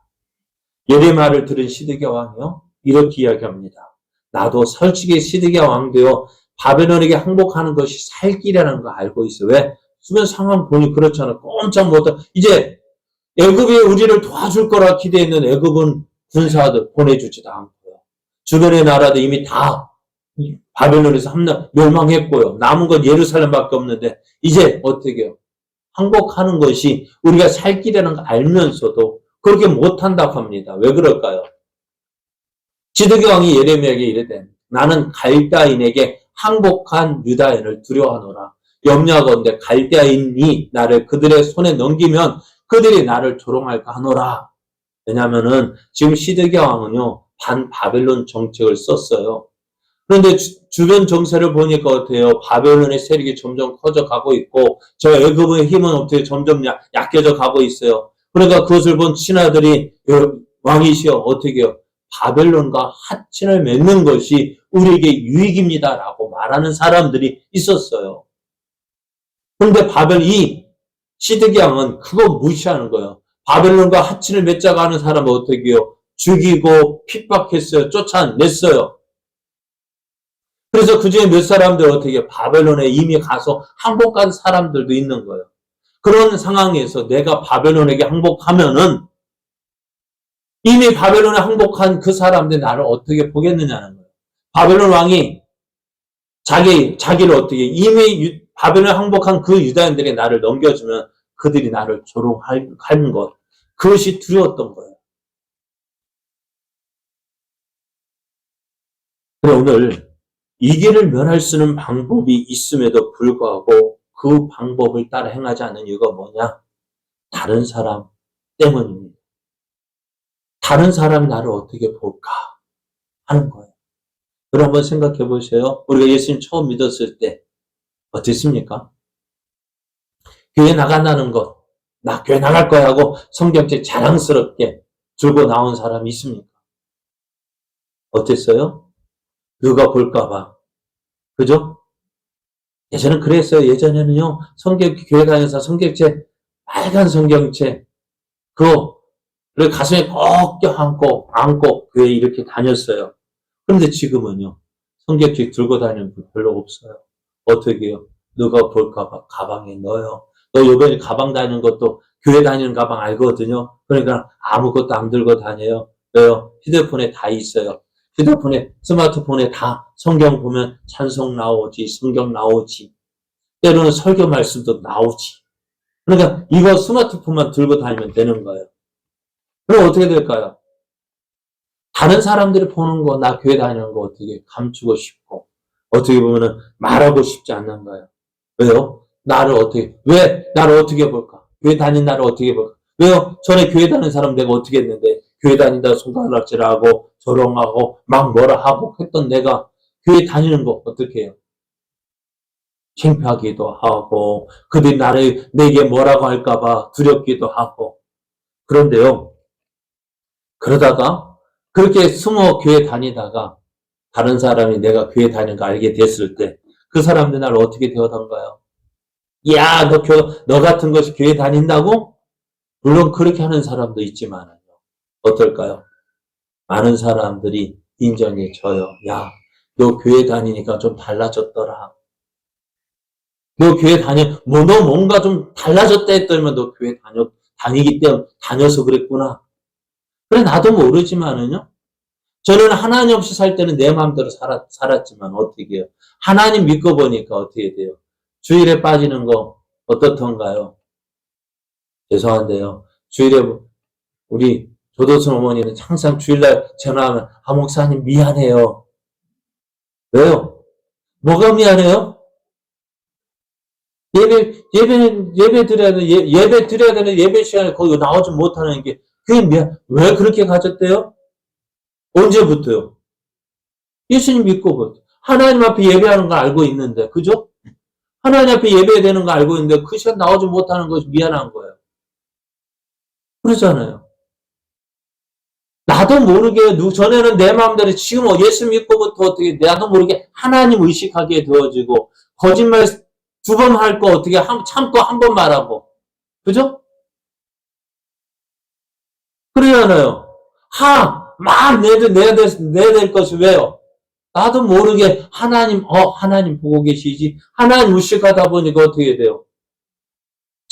예레미야를 들은 시드기야 왕이요. 이렇게 이야기합니다. 나도 솔직히 시드기야 왕도요. 바벨론에게 항복하는 것이 살 길이라는 거 알고 있어요. 왜? 주변 상황 보니 그렇잖아. 꼼짝 못하고 이제 애굽이 우리를 도와줄 거라 기대했는 애굽은 군사들 보내주지도 않고요. 주변의 나라도 이미 다 바벨론에서 멸망했고요. 남은 건 예루살렘밖에 없는데 이제 어떻게 해요? 항복하는 것이 우리가 살 길이라는 걸 알면서도 그렇게 못한다고 합니다. 왜 그럴까요? 시드기 왕이 예레미야에게 이르되 나는 갈대아인에게 항복한 유다인을 두려워하노라. 염려하건대 갈대아인이 나를 그들의 손에 넘기면 그들이 나를 조롱할까 하노라. 왜냐하면은 지금 시드기야 왕은요 반바벨론 정책을 썼어요. 그런데 주변 정세를 보니까 어때요? 바벨론의 세력이 점점 커져가고 있고 저 애굽의 힘은 어떻게 점점 약해져 가고 있어요. 그러니까 그것을 본 신하들이 왕이시여 어떻게 해요? 바벨론과 합친을 맺는 것이 우리에게 유익입니다라고 말하는 사람들이 있었어요. 그런데 이 시드기야 왕은 그거 무시하는 거예요. 바벨론과 합친을 맺자고 하는 사람은 어떻게 해요? 죽이고 핍박했어요. 쫓아냈어요. 그래서 그중에 몇 사람들 어떻게 바벨론에 이미 가서 항복한 사람들도 있는 거예요. 그런 상황에서 내가 바벨론에게 항복하면은 이미 바벨론에 항복한 그 사람들이 나를 어떻게 보겠느냐는 거예요. 바벨론 왕이 자기를 어떻게 이미 바벨론에 항복한 그 유다인들이 나를 넘겨주면 그들이 나를 조롱하는 것. 그것이 두려웠던 거예요. 그래 오늘 이 길을 면할 수 있는 방법이 있음에도 불구하고 그 방법을 따라 행하지 않는 이유가 뭐냐? 다른 사람 때문입니다. 다른 사람이 나를 어떻게 볼까 하는 거예요. 여러분 한번 생각해 보세요. 우리가 예수님 처음 믿었을 때 어땠습니까? 교회 나간다는 것, 나 교회 나갈 거야 하고 성경책 자랑스럽게 들고 나온 사람이 있습니까? 어땠어요? 누가 볼까 봐. 그죠? 예전엔 그랬어요. 예전에는요, 교회 다니면서 성경책, 빨간 성경책, 그거를 가슴에 꼭 안고 교회 이렇게 다녔어요. 그런데 지금은요, 성경책 들고 다니는 분 별로 없어요. 어떻게 해요? 누가 볼까 봐 가방에 넣어요. 너 요번에 가방 다니는 것도 교회 다니는 가방 알거든요. 그러니까 아무것도 안 들고 다녀요. 왜요? 휴대폰에 다 있어요. 스마트폰에 다 성경 보면 찬송 나오지, 성경 나오지. 때로는 설교 말씀도 나오지. 그러니까 이거 스마트폰만 들고 다니면 되는 거예요. 그럼 어떻게 될까요? 다른 사람들이 보는 거, 나 교회 다니는 거 어떻게 감추고 싶고, 어떻게 보면은 말하고 싶지 않는 거예요. 왜요? 왜 나를 어떻게 볼까? 교회 다닌 나를 어떻게 볼까? 왜요? 전에 교회 다니는 사람 내가 어떻게 했는데, 교회 다닌다 손가락질하고, 조롱하고, 막 뭐라 하고 했던 내가 교회 다니는 거 어떻게 해요? 창피하기도 하고, 그들이 내게 뭐라고 할까봐 두렵기도 하고. 그런데요, 그러다가, 그렇게 숨어 교회 다니다가, 다른 사람이 내가 교회 다니는 거 알게 됐을 때, 그 사람들 나를 어떻게 대하던가요? 야, 너 같은 것이 교회 다닌다고? 물론 그렇게 하는 사람도 있지만, 어떨까요? 많은 사람들이 인정해줘요. 야, 너 교회 다니니까 좀 달라졌더라. 너 교회 너 뭔가 좀 달라졌다 했더니만 너 교회 다니기 때문에 다녀서 그랬구나. 그래, 나도 모르지만은요. 저는 하나님 없이 살 때는 내 마음대로 살았지만 어떻게 해요? 하나님 믿고 보니까 어떻게 돼요? 주일에 빠지는 거 어떻던가요? 죄송한데요. 주일에 우리 조도순 어머니는 항상 주일날 전화하면 목사님 미안해요. 왜요? 뭐가 미안해요? 예배 드려야 되는 예배 시간에 거기 나오지 못하는 게 그게 왜 그렇게 가졌대요? 언제부터요? 예수님 믿고 하나님 앞에 예배하는 거 알고 있는데, 그죠? 하나님 앞에 예배해야 되는 거 알고 있는데 그 시간 나오지 못하는 것이 미안한 거예요. 그러잖아요. 나도 모르게 전에는 내 마음대로 지금 예수 믿고부터 어떻게 나도 모르게 하나님 의식하게 되어지고 거짓말 2번 할 거 어떻게 참고 1번 말하고. 그죠? 그러잖아요. 막 내야 될 것이 왜요? 나도 모르게 하나님 보고 계시지. 하나님 의식하다 보니까 어떻게 돼요?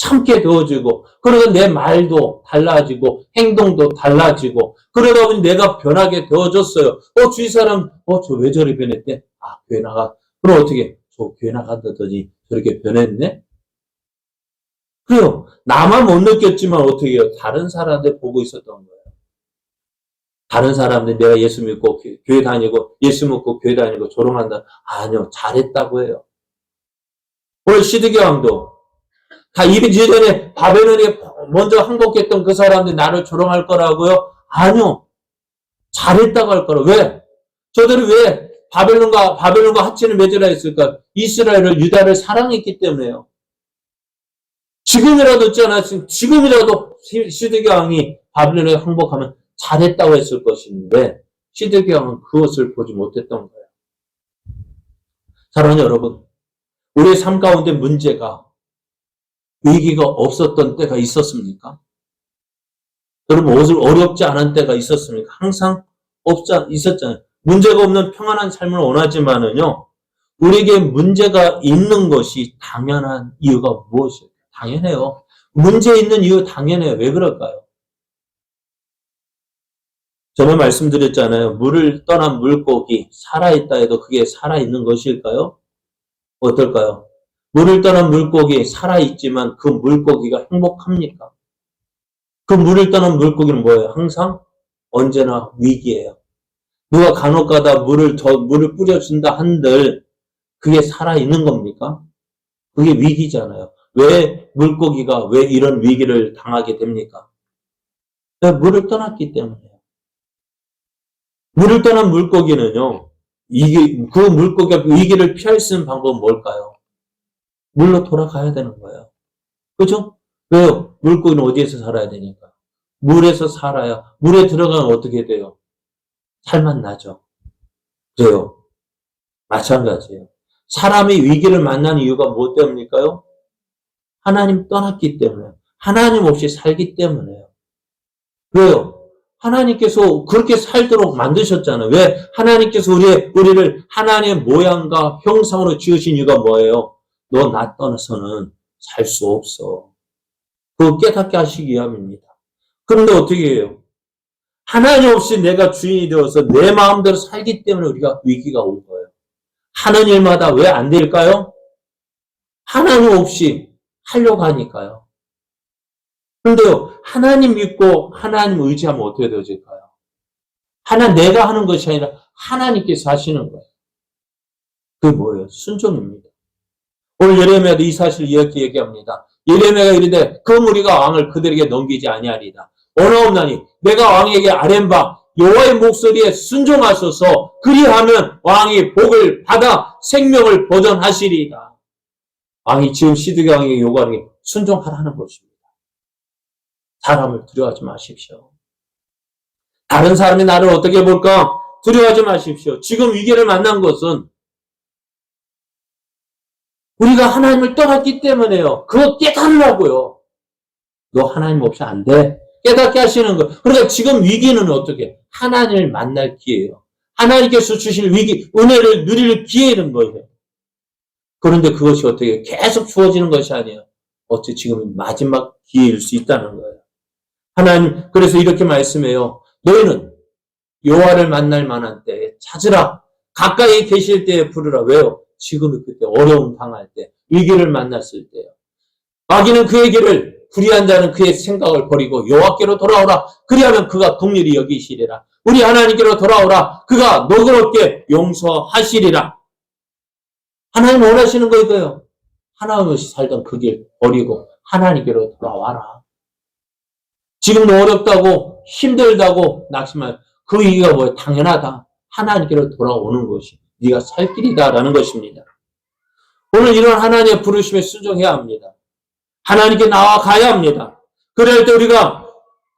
참게 되어지고, 그러다 내 말도 달라지고, 행동도 달라지고, 그러다 보니 내가 변하게 되어졌어요. 주위 사람, 저 왜 저리 변했대? 교회 나가. 그럼 어떻게? 저 교회 나간다더니 저렇게 변했네? 그래요. 나만 못 느꼈지만 어떻게 해요? 다른 사람들 보고 있었던 거예요. 다른 사람들 내가 예수 믿고 교회 다니고, 예수 믿고 교회 다니고 조롱한다. 아니요. 잘했다고 해요. 오늘 시드기 왕도 다 이전에 바벨론에 먼저 항복했던 그 사람들이 나를 조롱할 거라고요? 아니요. 잘했다고 할 거라. 왜? 저들이 왜 바벨론과 합치는 맺으라 했을까? 이스라엘을, 유다를 사랑했기 때문에요. 지금이라도 있잖아. 지금이라도 시드기 왕이 바벨론에 항복하면 잘했다고 했을 것인데 시드기 왕은 그것을 보지 못했던 거예요. 사랑하는 여러분, 우리의 삶 가운데 문제가, 위기가 없었던 때가 있었습니까? 여러분, 어렵지 않은 때가 있었습니까? 항상 있었잖아요. 문제가 없는 평안한 삶을 원하지만은요, 우리에게 문제가 있는 것이 당연한 이유가 무엇일까요? 당연해요. 문제 있는 이유 당연해요. 왜 그럴까요? 전에 말씀드렸잖아요. 물을 떠난 물고기, 살아있다 해도 그게 살아있는 것일까요? 어떨까요? 물을 떠난 물고기 살아있지만 그 물고기가 행복합니까? 그 물을 떠난 물고기는 뭐예요? 항상 언제나 위기예요. 누가 간혹가다 물을 뿌려준다 한들 그게 살아있는 겁니까? 그게 위기잖아요. 왜 물고기가 왜 이런 위기를 당하게 됩니까? 왜 물을 떠났기 때문에요. 물을 떠난 물고기는요, 그 물고기가 위기를 피할 수 있는 방법은 뭘까요? 물로 돌아가야 되는 거예요. 그죠? 왜요? 물고기는 어디에서 살아야 되니까? 물에서 살아야, 물에 들어가면 어떻게 돼요? 살만 나죠. 그래요. 마찬가지예요. 사람이 위기를 만나는 이유가 뭐 때문일까요? 하나님 떠났기 때문에요. 하나님 없이 살기 때문에요. 왜요? 하나님께서 그렇게 살도록 만드셨잖아요. 왜? 하나님께서 우리를 하나님의 모양과 형상으로 지으신 이유가 뭐예요? 너 나 떠나서는 살 수 없어. 그거 깨닫게 하시기 위함입니다. 그런데 어떻게 해요? 하나님 없이 내가 주인이 되어서 내 마음대로 살기 때문에 우리가 위기가 온 거예요. 하는 일마다 왜 안 될까요? 하나님 없이 하려고 하니까요. 그런데요, 하나님 믿고 하나님 의지하면 어떻게 되어질까요? 내가 하는 것이 아니라 하나님께서 하시는 거예요. 그게 뭐예요? 순종입니다. 오늘 예레미야도 이 사실을 이렇게 얘기합니다. 예레미야가 이르되 그 무리가 왕을 그들에게 넘기지 아니하리다. 원하옵나니 내가 왕에게 아뢰는 바 여호와의 목소리에 순종하소서. 그리하면 왕이 복을 받아 생명을 보존하시리이다. 왕이 지금 시드기 왕에게 요구하는 게 순종하라는 것입니다. 사람을 두려워하지 마십시오. 다른 사람이 나를 어떻게 볼까? 두려워하지 마십시오. 지금 위기를 만난 것은 우리가 하나님을 떠났기 때문에요. 그거 깨달으라고요. 너 하나님 없이 안 돼. 깨닫게 하시는 거. 그러니까 지금 위기는 어떻게? 하나님을 만날 기회예요. 하나님께서 주실 은혜를 누릴 기회는 거예요. 그런데 그것이 어떻게 계속 주어지는 것이 아니에요. 어째 지금 마지막 기회일 수 있다는 거예요. 하나님, 그래서 이렇게 말씀해요. 너희는 여호와를 만날 만한 때에 찾으라. 가까이 계실 때에 부르라. 왜요? 지금이 그때 어려움 당할 때, 위기를 만났을 때요. 마귀는 그의 길을, 불의한 자는 그의 생각을 버리고 여호와께로 돌아오라. 그리하면 그가 긍휼히 여기시리라. 우리 하나님께로 돌아오라. 그가 너그럽게 용서하시리라. 하나님 원하시는 거 이거예요. 하나님 없이 살던 그 길 버리고 하나님께로 돌아와라. 지금도 어렵다고 힘들다고 낙심할 그 위기가 뭐예요? 당연하다. 하나님께로 돌아오는 것이 네가 살 길이다라는 것입니다. 오늘 이런 하나님의 부르심에 순종해야 합니다. 하나님께 나아가야 합니다. 그럴 때 우리가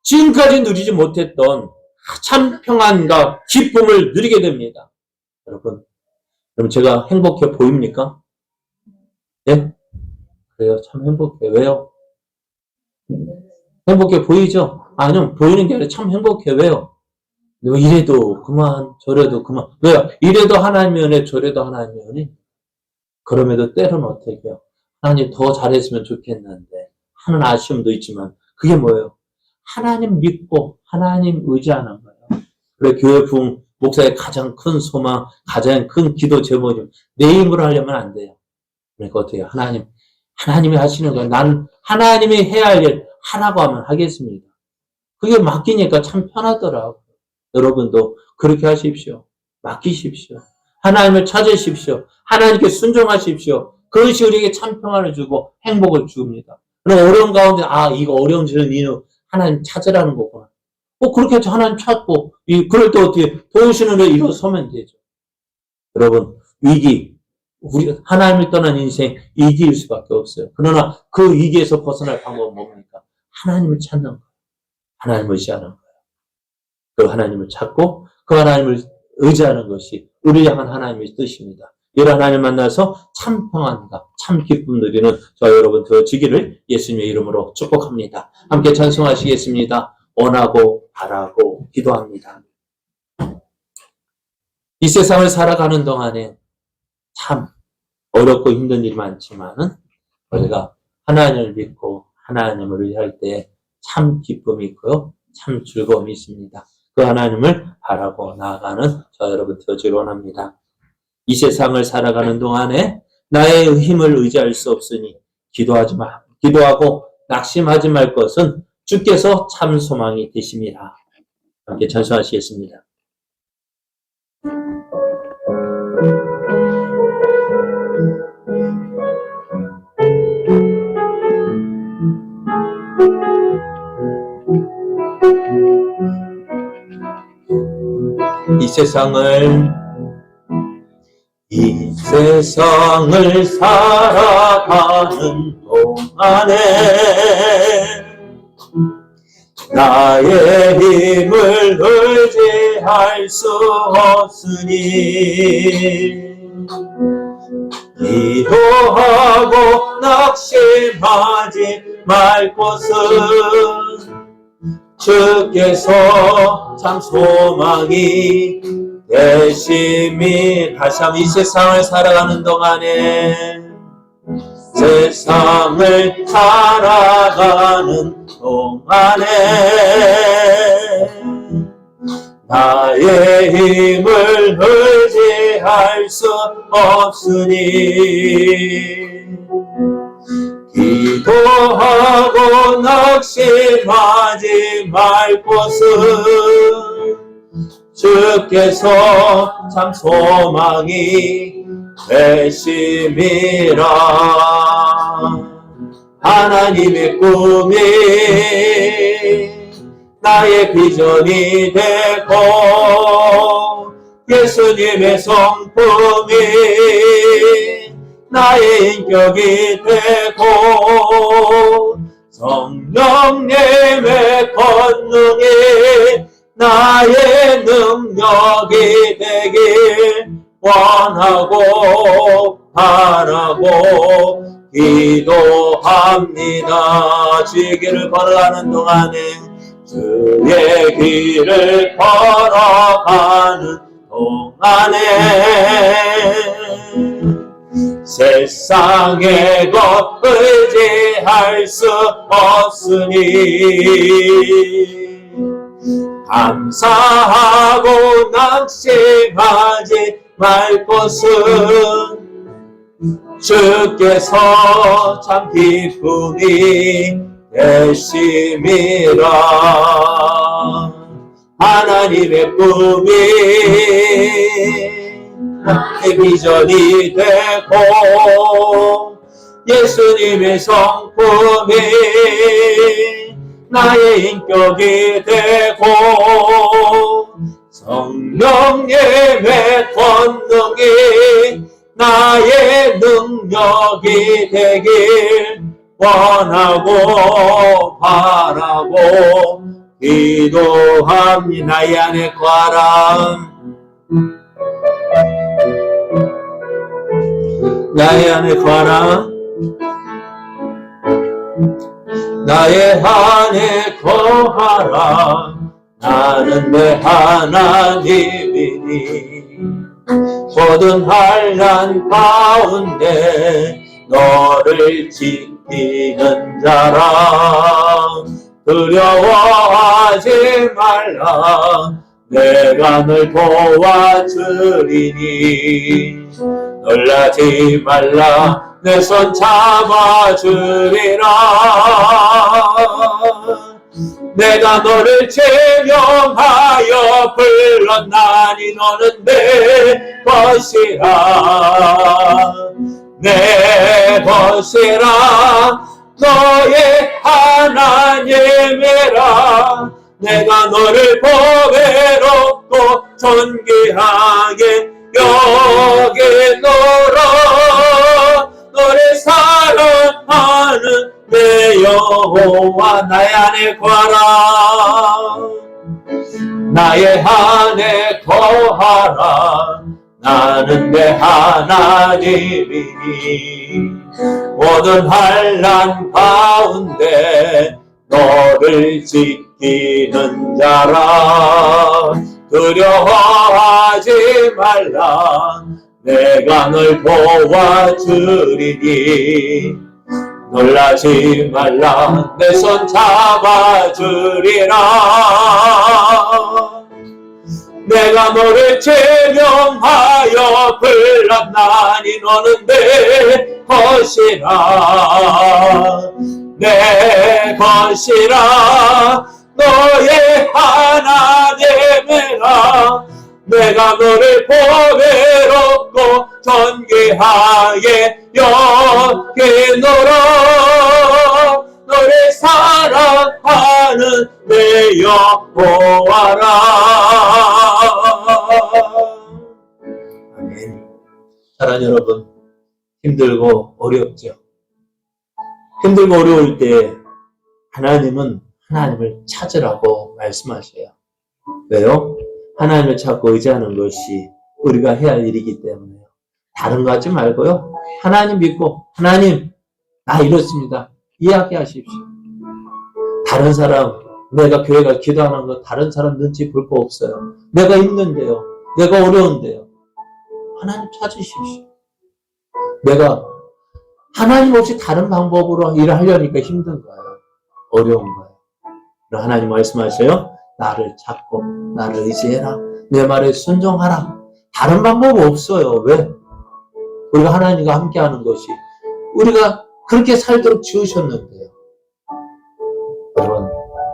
지금까지 누리지 못했던 참 평안과 기쁨을 누리게 됩니다. 여러분 제가 행복해 보입니까? 예? 그래요. 참 행복해. 왜요? 행복해 보이죠? 아니요. 보이는 게 아니라 참 행복해. 왜요? 이래도 그만, 저래도 그만. 왜요? 이래도 하나님의 은혜, 저래도 하나님의 은혜. 그럼에도 때로는 어떻게 해요? 하나님 더 잘했으면 좋겠는데 하는 아쉬움도 있지만 그게 뭐예요? 하나님 믿고 하나님 의지하는 거예요. 그래 교회 부흥 목사의 가장 큰 소망, 가장 큰 기도 제목이 내 힘으로 하려면 안 돼요. 그러니까 어떻게 해요? 하나님이 하시는 거, 난 하나님이 해야 할 일 하라고 하면 하겠습니다. 그게 맡기니까 참 편하더라고요. 여러분도 그렇게 하십시오. 맡기십시오. 하나님을 찾으십시오. 하나님께 순종하십시오. 그것이 우리에게 참 평안을 주고 행복을 줍니다. 그럼 어려운 가운데 이거 어려운 이유 하나님 찾으라는 거구나. 그렇게 해서 하나님 찾고 그럴 때 어떻게 도우시는 데 일어서면 되죠. 여러분 위기 우리 하나님을 떠난 인생 위기일 수밖에 없어요. 그러나 그 위기에서 벗어날 방법은 뭡니까? 하나님을 찾는 거예요. 하나님을 의지하는 거예요. 그 하나님을 찾고 그 하나님을 의지하는 것이 우리를 향한 하나님의 뜻입니다. 이런 하나님 만나서 참 평안과 참 기쁨 누리는 저와 여러분 되어지기를 예수님의 이름으로 축복합니다. 함께 찬송하시겠습니다. 원하고 바라고 기도합니다. 이 세상을 살아가는 동안에 참 어렵고 힘든 일이 많지만은 우리가 하나님을 믿고 하나님을 의지할 때 참 기쁨이 있고요. 참 즐거움이 있습니다. 그 하나님을 바라고 나아가는 저 여러분 되어지기를 원합니다. 이 세상을 살아가는 동안에 나의 힘을 의지할 수 없으니 기도하고 낙심하지 말 것은 주께서 참 소망이 되심이라. 함께 찬송하시겠습니다. 이 세상을 살아가는 동안에 나의 힘을 의지할 수 없으니 기도하고 낙심하지 말 것은 주께서 참 소망이 되심이. 다시 한번 이 세상을 살아가는 동안에 나의 힘을 의지할 수 없으니 기도하고 낙심하지 말 것은 주께서 참 소망이 되심이라. 하나님의 꿈이 나의 비전이 되고 예수님의 성품이 나의 인격이 되고 성령님의 권능이 나의 능력이 되길 원하고 바라고 기도합니다. 주의 길을 걸어가는 동안에 주의 길을 걸어가는 동안에 세상의 것 의지할 수 없으니 감사하고 낙심하지 말 것은 주께서 참 기쁨이 되심이라. 하나님의 꿈이 나의 비전이 되고 예수님의 성품이 나의 인격이 되고 성령님의 권능이 나의 능력이 되길 원하고 바라고 기도합니다. 나의 안에 거하라. 나의 안에 거하라. 나의 안에 거하라. 나는 내 하나님이니 모든 환난 가운데 너를 지키리라. 지키는 자라. 두려워하지 말라. 내가 널 도와주리니. 놀라지 말라. 내 손 잡아주리라. 내가 너를 제명하여 불렀나니 너는 내 것이라. 내 것이라. 너의 하나님이라. 내가 너를 보배롭고 존귀하게 여기노라. 너를 사랑하는 내 여호와 나의 안에 거하라. 나의 안에 거하라. 나는 내 하나님이니. 모든 환난 가운데 너를 지키는 자라. 두려워하지 말라. 내가 널 도와주리니. 놀라지 말라. 내 손 잡아주리라. 내가 너를 제명하여 불렀나니 너는 내 것이라. 내 것이라. 너의 하나님이라. 내가 너를 보배롭고 존귀하게 여기노라. 너를 사랑하는 내 여호와라. 아멘. 사랑하는 여러분, 힘들고 어렵죠? 힘들고 어려울 때 하나님은 하나님을 찾으라고 말씀하셔요. 왜요? 하나님을 찾고 의지하는 것이 우리가 해야 할 일이기 때문에요. 다른 거 하지 말고요. 하나님 믿고, 하나님, 나 이렇습니다. 이야기하십시오. 다른 사람, 내가 교회가 기도하는 거 다른 사람 눈치 볼 거 없어요. 내가 힘든데요. 내가 어려운데요. 하나님 찾으십시오. 내가 하나님 없이 다른 방법으로 일을 하려니까 힘든 거예요. 어려운 거예요. 하나님 말씀하셔요. 나를 찾고 나를 의지해라. 내 말에 순종하라. 다른 방법 없어요. 왜? 우리가 하나님과 함께하는 것이 우리가 그렇게 살도록 지으셨는데요. 여러분,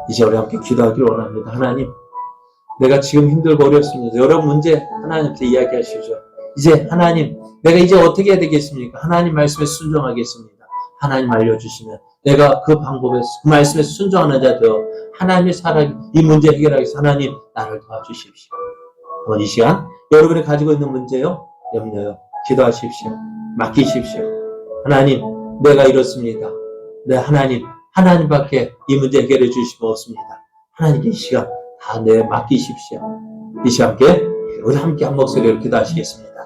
이제 우리 함께 기도하기를 원합니다. 하나님, 내가 지금 힘들고 어렵습니다. 여러분 문제 하나님한테 이야기하시죠. 이제 하나님, 내가 이제 어떻게 해야 되겠습니까? 하나님 말씀에 순종하겠습니다. 하나님 알려주시면 내가 그 방법에, 그 말씀에 순종하는 자 되어 하나님의 사랑, 이 문제 해결하기 위해서 하나님 나를 도와주십시오. 한번 이 시간 여러분이 가지고 있는 문제요, 염려요, 기도하십시오. 맡기십시오. 하나님, 내가 이렇습니다. 네, 하나님밖에 이 문제 해결해 주실 수 없습니다. 하나님께 이 시간 다 맡기십시오. 이 시간 함께 우리 함께 한 목소리로 기도하시겠습니다.